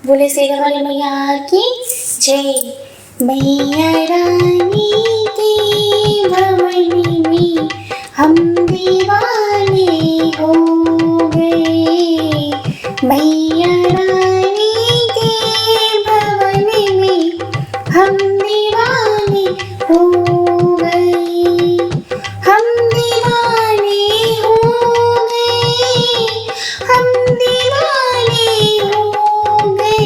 बोले शेर वाली मैया की जय। मैया रानी के भवन में हम दीवाने हो गए। मैया रानी के भवन में हम दीवाने हो गए। हम दीवाने हो गए। हम दीवाने हो गए।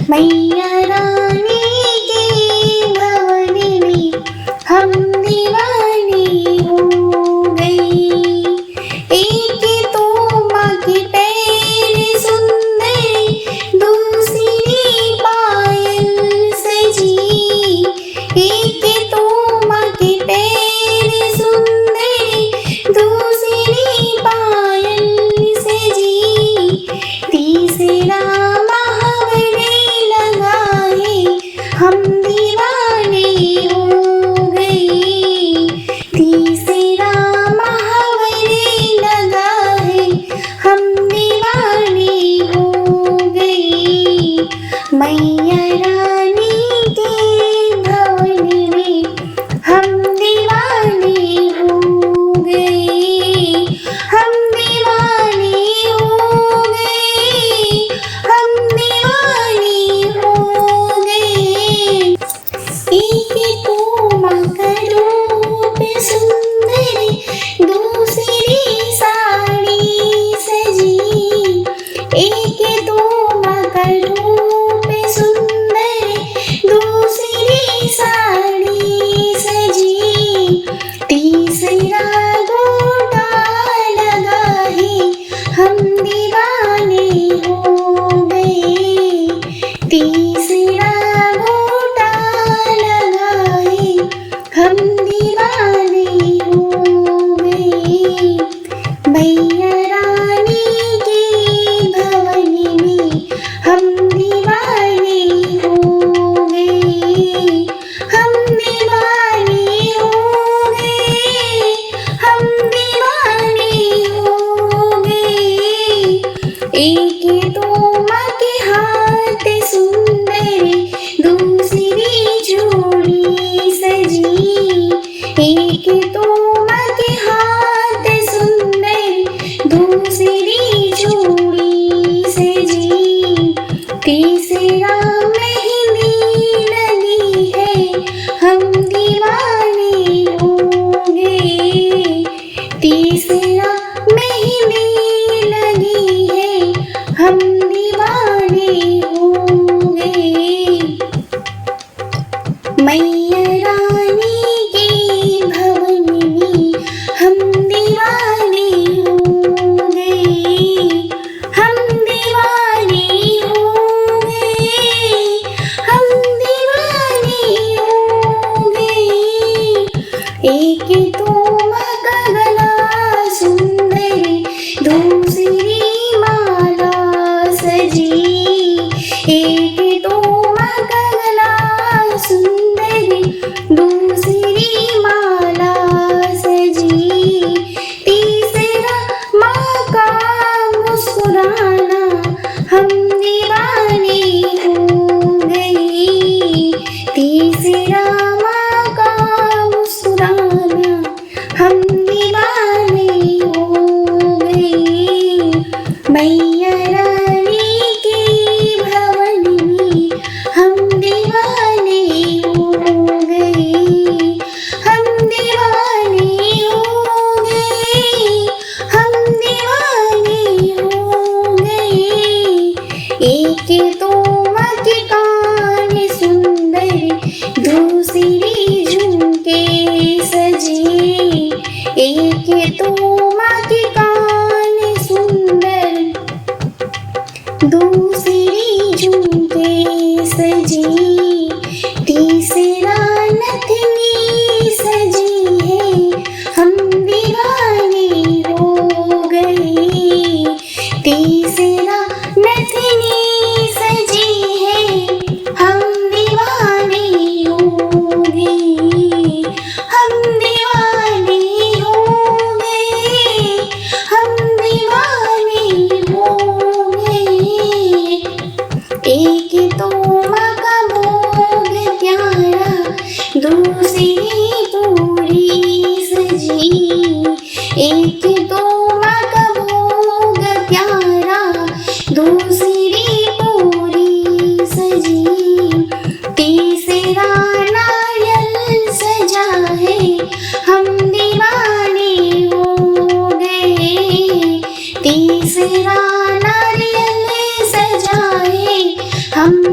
मैया रानी के भवन में हम दीवाने हो गए। एक तो माँ की पैर सुंदर, दूसरी पायल सजी। एक तो माँ की पैर सुंदर, दूसरी पायल सजी। तीसरा महावरे लगा है, हम दीवाने हो गए। तीसरा महावरे लगा है, हम दीवाने हो गए। मैया रानी के भवन में हम दीवाने हो गए। हम दीवाने हो गए। हम दीवाने हो गए। एक तो माँ का रूप सुंदर, दूसरी साड़ी सजी। एक तो माँ का रूप सुंदर, दूसरी साड़ी सजी। तीसरा गोटा लगा है, हम दीवाने हो गए। तीसरा गोटा लगा है, हम दीवाने हो गए। मैया रानी के भवन में हम दीवाने हो गए। हम दीवाने हो गए। हम दीवाने हो गए। एक तो माँ के हाथ सुंदर, दूसरी चूड़ी सजी। एक तो माँ के हाथ सुंदर, दूसरी चूड़ी सजी। तीसरा मेहंदी लगी है, हम दीवाने हो गए। तीसरा मेहंदी लगी है, हम दीवाने हो गए। मैया रानी के भवन में हम दीवाने हो गए। हम दीवाने हो गए। हम दीवाने हो गए। एक तो माँ का गला सुंदर, दूसरी माला सजी। एक तो माँ का गला सुंदर, दूसरी माला सजी। तीसरा माँ का मुस्कुराना, हम दीवाने हो गए। तीसरा माँ का मुस्कुराना, हम दीवाने हो गए। मैया रानी के भवन में हम दीवाने हो गए। हम दीवाने हो गए। हम दीवाने हो गए। एक तो माँ के कान सुंदर, दूसरी झुमके सजी। एक तो माँ के कान सुंदर, दूसरी झुमके सजी। तीसरा नथनी सजी है, हम दीवाने हो गए। तीसरा नथनी सजी है, हम दीवाने हो गए। हम दीवाने हो गए। हम दीवाने हो गए। हम